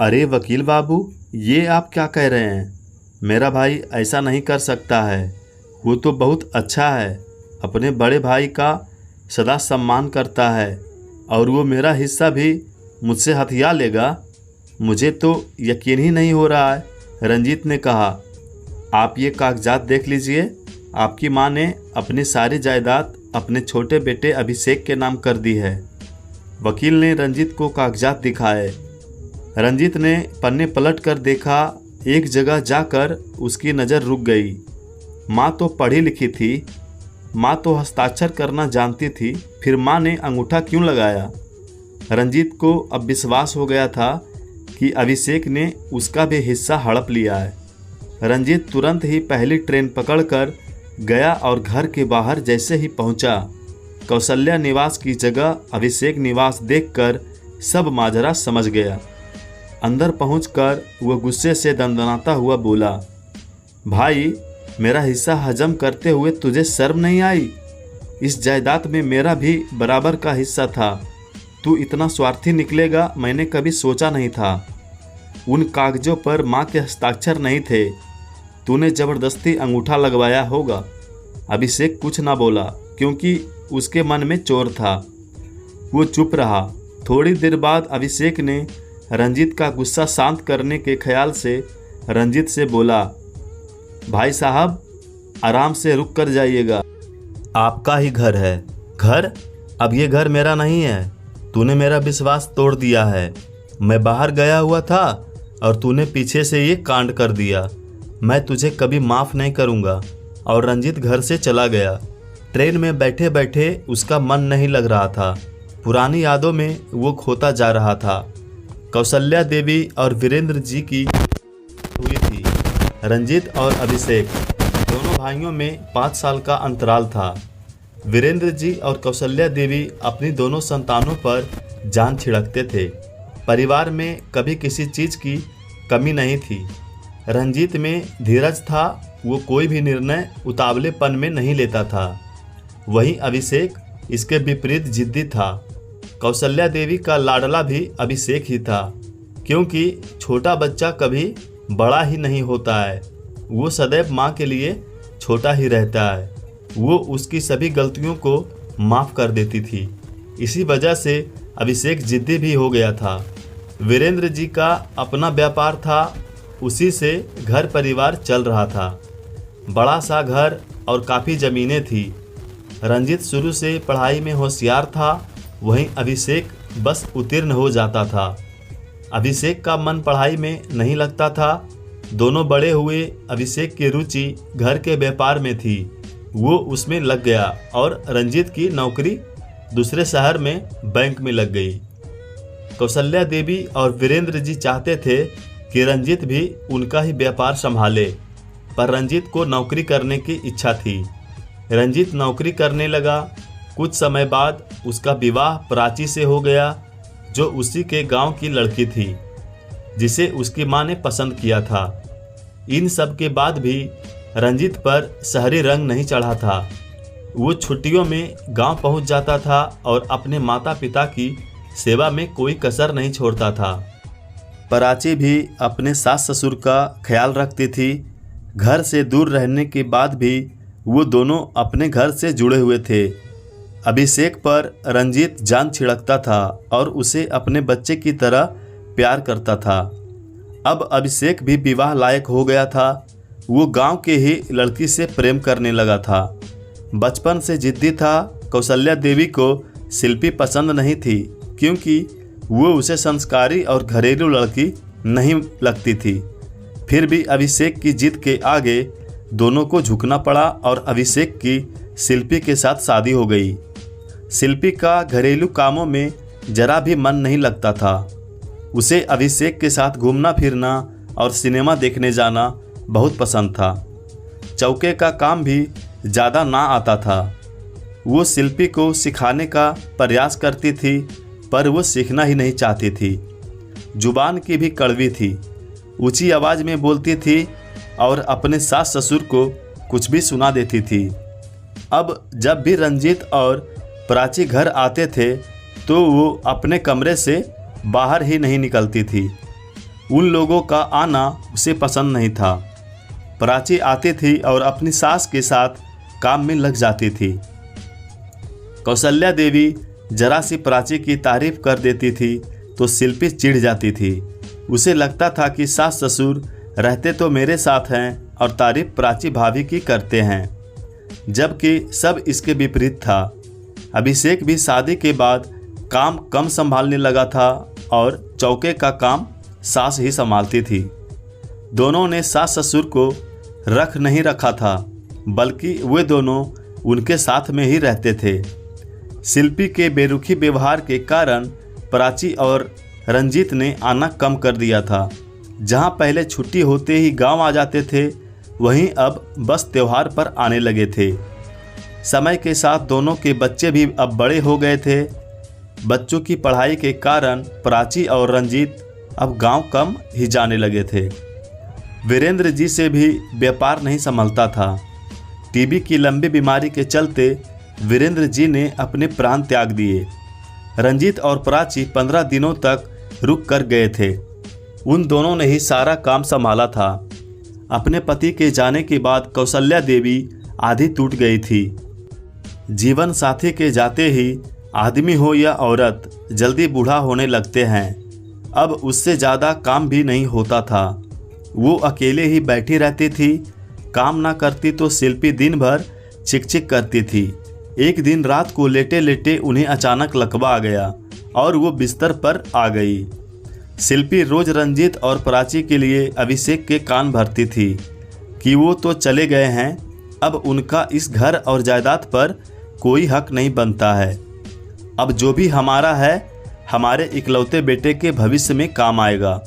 अरे वकील बाबू, ये आप क्या कह रहे हैं? मेरा भाई ऐसा नहीं कर सकता है। वो तो बहुत अच्छा है, अपने बड़े भाई का सदा सम्मान करता है और वो मेरा हिस्सा भी मुझसे हथिया लेगा। मुझे तो यकीन ही नहीं हो रहा है। रंजीत ने कहा, आप ये कागजात देख लीजिए। आपकी माँ ने अपनी सारी जायदाद अपने छोटे बेटे अभिषेक के नाम कर दी है। वकील ने रंजीत को कागजात दिखाए। रंजीत ने पन्ने पलट कर देखा। एक जगह जाकर उसकी नज़र रुक गई। माँ तो पढ़ी लिखी थी, माँ तो हस्ताक्षर करना जानती थी, फिर माँ ने अंगूठा क्यों लगाया? रंजीत को अब विश्वास हो गया था कि अभिषेक ने उसका भी हिस्सा हड़प लिया है। रंजीत तुरंत ही पहली ट्रेन पकड़कर गया और घर के बाहर जैसे ही पहुंचा, कौशल्या निवास की जगह अभिषेक निवास देखकर सब माजरा समझ गया। अंदर पहुंचकर वह गुस्से से दंदनाता हुआ बोला, भाई, मेरा हिस्सा हजम करते हुए तुझे शर्म नहीं आई? इस जायदाद में मेरा भी बराबर का हिस्सा था। तू इतना स्वार्थी निकलेगा मैंने कभी सोचा नहीं था। उन कागजों पर माँ के हस्ताक्षर नहीं थे, तूने ज़बरदस्ती अंगूठा लगवाया होगा। अभिषेक कुछ ना बोला क्योंकि उसके मन में चोर था। वो चुप रहा। थोड़ी देर बाद अभिषेक ने रंजीत का गुस्सा शांत करने के ख्याल से रंजीत से बोला, भाई साहब, आराम से रुक कर जाइएगा। आपका ही घर है। घर? अब ये घर मेरा नहीं है। तूने मेरा विश्वास तोड़ दिया है। मैं बाहर गया हुआ था और तूने पीछे से ये कांड कर दिया। मैं तुझे कभी माफ़ नहीं करूँगा। और रंजीत घर से चला गया। ट्रेन में बैठे बैठे उसका मन नहीं लग रहा था। पुरानी यादों में वो खोता जा रहा था। कौशल्या देवी और वीरेंद्र जी की हुई थी। रंजीत और अभिषेक दोनों भाइयों में 5 साल का अंतराल था। वीरेंद्र जी और कौशल्या देवी अपनी दोनों संतानों पर जान छिड़कते थे। परिवार में कभी किसी चीज़ की कमी नहीं थी। रंजीत में धीरज था, वो कोई भी निर्णय उतावलेपन में नहीं लेता था। वहीं अभिषेक इसके विपरीत जिद्दी था। कौशल्या देवी का लाडला भी अभिषेक ही था, क्योंकि छोटा बच्चा कभी बड़ा ही नहीं होता है। वो सदैव माँ के लिए छोटा ही रहता है। वो उसकी सभी गलतियों को माफ़ कर देती थी। इसी वजह से अभिषेक जिद्दी भी हो गया था। वीरेंद्र जी का अपना व्यापार था, उसी से घर परिवार चल रहा था। बड़ा सा घर और काफ़ी ज़मीनें थी। रंजीत शुरू से पढ़ाई में होशियार था, वहीं अभिषेक बस उत्तीर्ण हो जाता था। अभिषेक का मन पढ़ाई में नहीं लगता था। दोनों बड़े हुए। अभिषेक की रुचि घर के व्यापार में थी, वो उसमें लग गया और रंजीत की नौकरी दूसरे शहर में बैंक में लग गई। कौशल्या देवी और वीरेंद्र जी चाहते थे कि रंजीत भी उनका ही व्यापार संभाले, पर रंजीत को नौकरी करने की इच्छा थी। रंजीत नौकरी करने लगा। कुछ समय बाद उसका विवाह प्राची से हो गया, जो उसी के गांव की लड़की थी, जिसे उसकी मां ने पसंद किया था। इन सब के बाद भी रंजीत पर शहरी रंग नहीं चढ़ा था। वो छुट्टियों में गांव पहुंच जाता था और अपने माता पिता की सेवा में कोई कसर नहीं छोड़ता था। प्राची भी अपने सास ससुर का ख्याल रखती थी। घर से दूर रहने के बाद भी वो दोनों अपने घर से जुड़े हुए थे। अभिषेक पर रंजीत जान छिड़कता था और उसे अपने बच्चे की तरह प्यार करता था। अब अभिषेक भी विवाह लायक हो गया था। वो गांव के ही लड़की से प्रेम करने लगा था। बचपन से जिद्दी था। कौशल्या देवी को शिल्पी पसंद नहीं थी, क्योंकि वो उसे संस्कारी और घरेलू लड़की नहीं लगती थी। फिर भी अभिषेक की जिद के आगे दोनों को झुकना पड़ा और अभिषेक की शिल्पी के साथ शादी हो गई। शिल्पी का घरेलू कामों में जरा भी मन नहीं लगता था। उसे अभिषेक के साथ घूमना फिरना और सिनेमा देखने जाना बहुत पसंद था। चौके का काम भी ज़्यादा ना आता था। वो शिल्पी को सिखाने का प्रयास करती थी, पर वो सीखना ही नहीं चाहती थी। जुबान की भी कड़वी थी, ऊंची आवाज़ में बोलती थी और अपने सास ससुर को कुछ भी सुना देती थी। अब जब भी रंजीत और प्राची घर आते थे तो वो अपने कमरे से बाहर ही नहीं निकलती थी। उन लोगों का आना उसे पसंद नहीं था। प्राची आती थी और अपनी सास के साथ काम में लग जाती थी। कौशल्या देवी जरा सी प्राची की तारीफ कर देती थी तो शिल्पी चिढ़ जाती थी। उसे लगता था कि सास ससुर रहते तो मेरे साथ हैं और तारीफ प्राची भाभी की करते हैं, जबकि सब इसके विपरीत था। अभिषेक भी शादी के बाद काम कम संभालने लगा था और चौके का काम सास ही संभालती थी। दोनों ने सास ससुर को रख नहीं रखा था, बल्कि वे दोनों उनके साथ में ही रहते थे। शिल्पी के बेरुखी व्यवहार के कारण प्राची और रंजीत ने आना कम कर दिया था। जहां पहले छुट्टी होते ही गांव आ जाते थे, वहीं अब बस त्योहार पर आने लगे थे। समय के साथ दोनों के बच्चे भी अब बड़े हो गए थे। बच्चों की पढ़ाई के कारण प्राची और रंजीत अब गांव कम ही जाने लगे थे। वीरेंद्र जी से भी व्यापार नहीं संभलता था। टीबी की लंबी बीमारी के चलते वीरेंद्र जी ने अपने प्राण त्याग दिए। रंजीत और प्राची 15 दिनों तक रुक कर गए थे। उन दोनों ने ही सारा काम संभाला था। अपने पति के जाने के बाद कौशल्या देवी आधी टूट गई थी। जीवन साथी के जाते ही आदमी हो या औरत जल्दी बूढ़ा होने लगते हैं। अब उससे ज़्यादा काम भी नहीं होता था। वो अकेले ही बैठी रहती थी। काम ना करती तो शिल्पी दिन भर चिक करती थी। एक दिन रात को लेटे लेटे उन्हें अचानक लकवा आ गया और वो बिस्तर पर आ गई। शिल्पी रोज रंजीत और प्राची के लिए अभिषेक के कान भरती थी कि वो तो चले गए हैं, अब उनका इस घर और जायदाद पर कोई हक नहीं बनता है। अब जो भी हमारा है हमारे इकलौते बेटे के भविष्य में काम आएगा।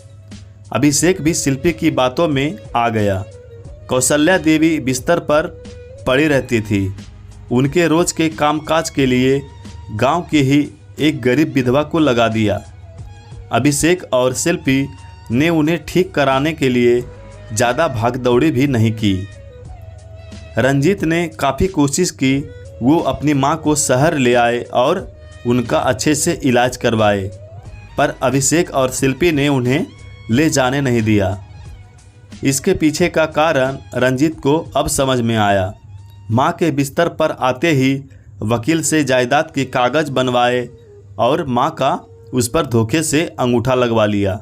अभिषेक भी शिल्पी की बातों में आ गया। कौशल्या देवी बिस्तर पर पड़ी रहती थी। उनके रोज के कामकाज के लिए गांव की ही एक गरीब विधवा को लगा दिया। अभिषेक और शिल्पी ने उन्हें ठीक कराने के लिए ज़्यादा भागदौड़ी भी नहीं की। रंजीत ने काफ़ी कोशिश की वो अपनी मां को शहर ले आए और उनका अच्छे से इलाज करवाए, पर अभिषेक और शिल्पी ने उन्हें ले जाने नहीं दिया। इसके पीछे का कारण रंजीत को अब समझ में आया। मां के बिस्तर पर आते ही वकील से जायदाद के कागज बनवाए और मां का उस पर धोखे से अंगूठा लगवा लिया।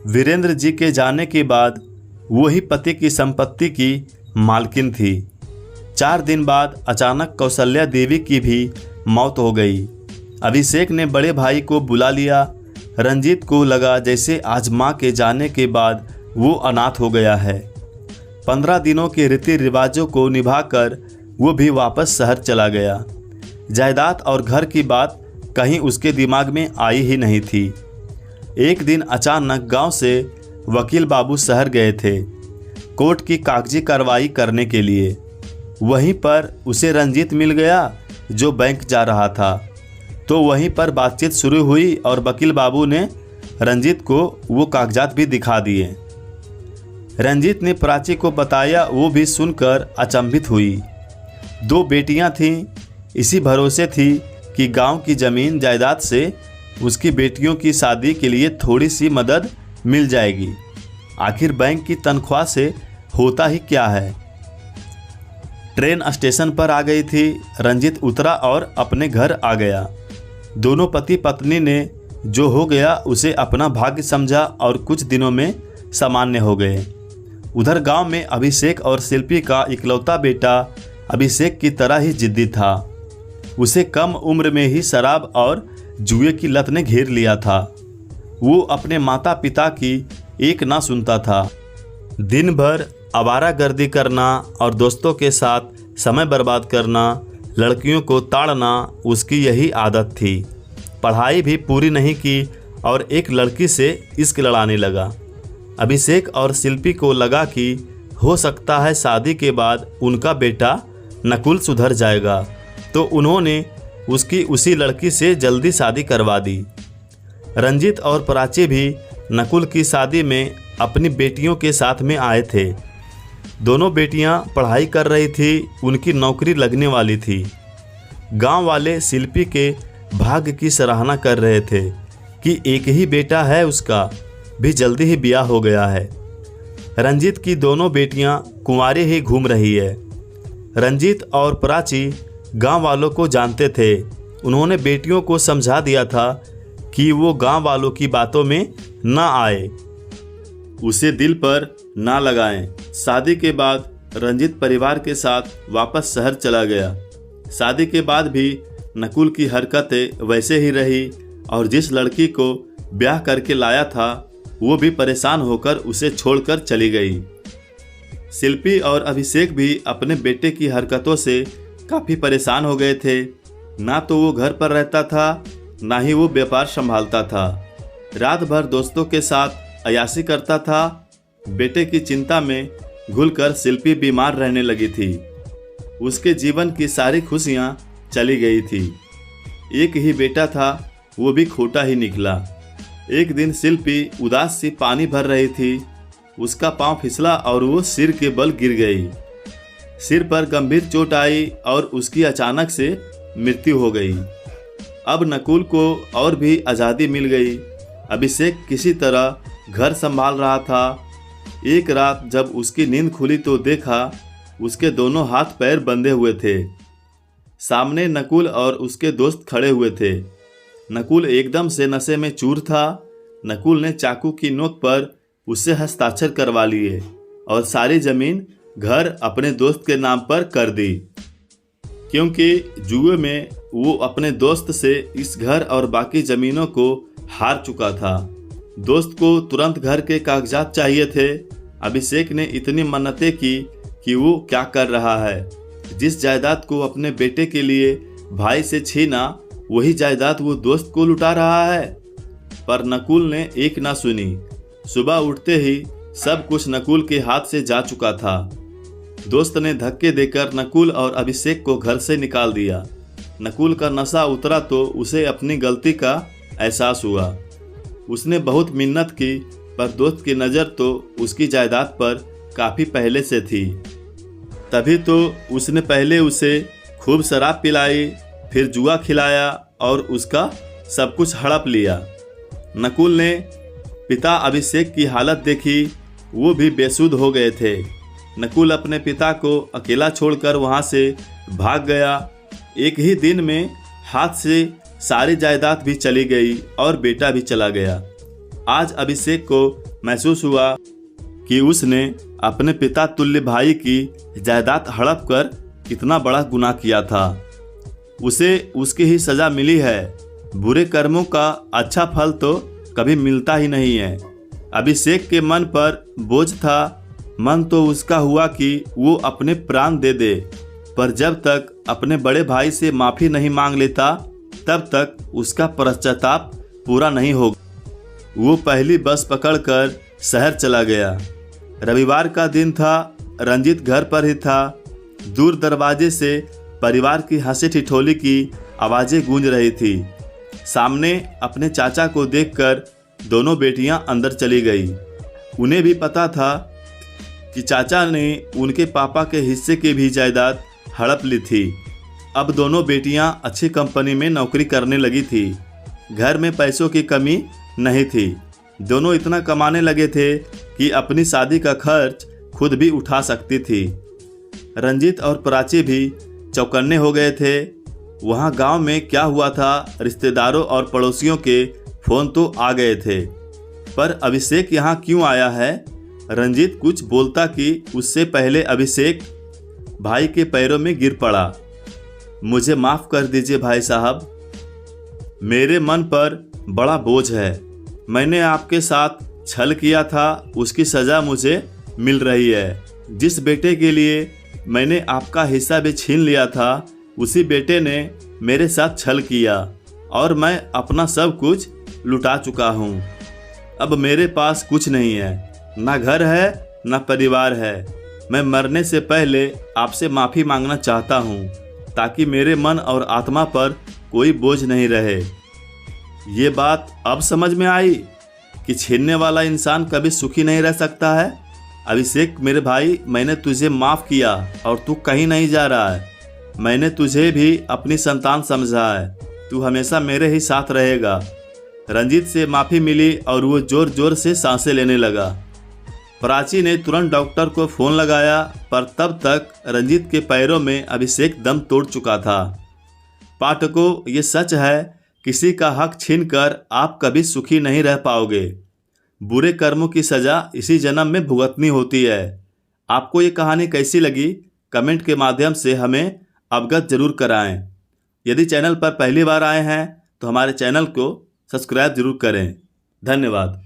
वीरेंद्र जी के जाने के बाद वो ही पति की संपत्ति की मालकिन थी। 4 दिन बाद अचानक कौशल्या देवी की भी मौत हो गई। अभिषेक ने बड़े भाई को बुला लिया। रंजीत को लगा जैसे आज मां के जाने के बाद वो अनाथ हो गया है। 15 दिनों के रीति रिवाजों को निभाकर वो भी वापस शहर चला गया। जायदाद और घर की बात कहीं उसके दिमाग में आई ही नहीं थी। एक दिन अचानक गांव से वकील बाबू शहर गए थे कोर्ट की कागजी कार्रवाई करने के लिए। वहीं पर उसे रंजीत मिल गया जो बैंक जा रहा था। तो वहीं पर बातचीत शुरू हुई और वकील बाबू ने रंजीत को वो कागजात भी दिखा दिए। रंजीत ने प्राची को बताया। वो भी सुनकर अचंभित हुई। 2 बेटियां थीं। इसी भरोसे थी कि गांव की ज़मीन जायदाद से उसकी बेटियों की शादी के लिए थोड़ी सी मदद मिल जाएगी। आखिर बैंक की तनख्वाह से होता ही क्या है। ट्रेन स्टेशन पर आ गई थी। रंजीत उतरा और अपने घर आ गया। दोनों पति पत्नी ने जो हो गया उसे अपना भाग्य समझा और कुछ दिनों में सामान्य हो गए। उधर गांव में अभिषेक और शिल्पी का इकलौता बेटा अभिषेक की तरह ही जिद्दी था। उसे कम उम्र में ही शराब और जुए की लत ने घेर लिया था। वो अपने माता पिता की एक ना सुनता था। दिन भर आवारागर्दी करना और दोस्तों के साथ समय बर्बाद करना, लड़कियों को ताड़ना उसकी यही आदत थी। पढ़ाई भी पूरी नहीं की और एक लड़की से इश्क लड़ाने लगा। अभिषेक और शिल्पी को लगा कि हो सकता है शादी के बाद उनका बेटा नकुल सुधर जाएगा, तो उन्होंने उसकी उसी लड़की से जल्दी शादी करवा दी। रंजीत और प्राची भी नकुल की शादी में अपनी बेटियों के साथ में आए थे। दोनों बेटियां पढ़ाई कर रही थी, उनकी नौकरी लगने वाली थी। गांव वाले शिल्पी के भाग्य की सराहना कर रहे थे कि एक ही बेटा है उसका। भी जल्दी ही ब्याह हो गया है। रंजीत की दोनों बेटियां कुंवारी ही घूम रही है। रंजीत और प्राची गांव वालों को जानते थे। उन्होंने बेटियों को समझा दिया था कि वो गांव वालों की बातों में ना आए, उसे दिल पर ना लगाएं। शादी के बाद रंजीत परिवार के साथ वापस शहर चला गया। शादी के बाद भी नकुल की हरकतें वैसे ही रही और जिस लड़की को ब्याह करके लाया था वो भी परेशान होकर उसे छोड़कर चली गई। शिल्पी और अभिषेक भी अपने बेटे की हरकतों से काफ़ी परेशान हो गए थे। ना तो वो घर पर रहता था, ना ही वो व्यापार संभालता था। रात भर दोस्तों के साथ अय्याशी करता था। बेटे की चिंता में घुलकर शिल्पी बीमार रहने लगी थी। उसके जीवन की सारी खुशियाँ चली गई थी। एक ही बेटा था, वो भी खोटा ही निकला। एक दिन शिल्पी उदास सी पानी भर रही थी। उसका पांव फिसला और वो सिर के बल गिर गई। सिर पर गंभीर चोट आई और उसकी अचानक से मृत्यु हो गई। अब नकुल को और भी आज़ादी मिल गई। अभिषेक किसी तरह घर संभाल रहा था। एक रात जब उसकी नींद खुली तो देखा उसके दोनों हाथ पैर बंधे हुए थे। सामने नकुल और उसके दोस्त खड़े हुए थे। नकुल एकदम से नशे में चूर था। नकुल ने चाकू की नोक पर उससे हस्ताक्षर करवा लिए और सारी जमीन घर अपने दोस्त के नाम पर कर दी, क्योंकि जुए में वो अपने दोस्त से इस घर और बाकी ज़मीनों को हार चुका था। दोस्त को तुरंत घर के कागजात चाहिए थे। अभिषेक ने इतनी मन्नतें की कि वो क्या कर रहा है। जिस जायदाद को अपने बेटे के लिए भाई से छीना, वही जायदाद वो दोस्त को लुटा रहा है। पर नकुल ने एक ना सुनी। सुबह उठते ही सब कुछ नकुल के हाथ से जा चुका था। दोस्त ने धक्के देकर नकुल और अभिषेक को घर से निकाल दिया। नकुल का नशा उतरा तो उसे अपनी गलती का एहसास हुआ। उसने बहुत मिन्नत की, पर दोस्त की नज़र तो उसकी जायदाद पर काफ़ी पहले से थी। तभी तो उसने पहले उसे खूब शराब पिलाई, फिर जुआ खिलाया और उसका सब कुछ हड़प लिया। नकुल ने पिता अभिषेक की हालत देखी, वो भी बेसुध हो गए थे। नकुल अपने पिता को अकेला छोड़कर वहाँ से भाग गया। एक ही दिन में हाथ से सारी जायदाद भी चली गई और बेटा भी चला गया। आज अभिषेक को महसूस हुआ कि उसने अपने पिता तुल्य भाई की जायदाद हड़प कर कितना बड़ा गुनाह किया था। उसे उसकी ही सज़ा मिली है। बुरे कर्मों का अच्छा फल तो कभी मिलता ही नहीं है। अभिषेक के मन पर बोझ था। मन तो उसका हुआ कि वो अपने प्राण दे दे, पर जब तक अपने बड़े भाई से माफ़ी नहीं मांग लेता तब तक उसका पश्चाताप पूरा नहीं होगा। वो पहली बस पकड़कर शहर चला गया। रविवार का दिन था। रंजीत घर पर ही था। दूर दरवाजे से परिवार की हंसी ठिठोली की आवाज़ें गूंज रही थी। सामने अपने चाचा को देखकर दोनों बेटियां अंदर चली गई। उन्हें भी पता था कि चाचा ने उनके पापा के हिस्से की भी जायदाद हड़प ली थी। अब दोनों बेटियां अच्छी कंपनी में नौकरी करने लगी थी। घर में पैसों की कमी नहीं थी। दोनों इतना कमाने लगे थे कि अपनी शादी का खर्च खुद भी उठा सकती थी। रंजीत और प्राची भी चौकन्ने हो गए थे। वहाँ गांव में क्या हुआ था, रिश्तेदारों और पड़ोसियों के फ़ोन तो आ गए थे, पर अभिषेक यहाँ क्यों आया है? रंजीत कुछ बोलता कि उससे पहले अभिषेक भाई के पैरों में गिर पड़ा। मुझे माफ़ कर दीजिए भाई साहब, मेरे मन पर बड़ा बोझ है। मैंने आपके साथ छल किया था, उसकी सज़ा मुझे मिल रही है। जिस बेटे के लिए मैंने आपका हिस्सा भी छीन लिया था, उसी बेटे ने मेरे साथ छल किया और मैं अपना सब कुछ लुटा चुका हूँ। अब मेरे पास कुछ नहीं है, ना घर है ना परिवार है। मैं मरने से पहले आपसे माफ़ी मांगना चाहता हूँ, ताकि मेरे मन और आत्मा पर कोई बोझ नहीं रहे। ये बात अब समझ में आई कि छीनने वाला इंसान कभी सुखी नहीं रह सकता है। अभिषेक मेरे भाई, मैंने तुझे माफ़ किया और तू कहीं नहीं जा रहा है। मैंने तुझे भी अपनी संतान समझा है। तू हमेशा मेरे ही साथ रहेगा। रंजीत से माफ़ी मिली और वो ज़ोर ज़ोर से सांसें लेने लगा। प्राची ने तुरंत डॉक्टर को फ़ोन लगाया, पर तब तक रंजीत के पैरों में अभिषेक दम तोड़ चुका था। पाठकों, ये सच है, किसी का हक छीनकर आप कभी सुखी नहीं रह पाओगे। बुरे कर्मों की सज़ा इसी जन्म में भुगतनी होती है। आपको ये कहानी कैसी लगी, कमेंट के माध्यम से हमें अवगत जरूर कराएं। यदि चैनल पर पहली बार आए हैं तो हमारे चैनल को सब्सक्राइब जरूर करें। धन्यवाद।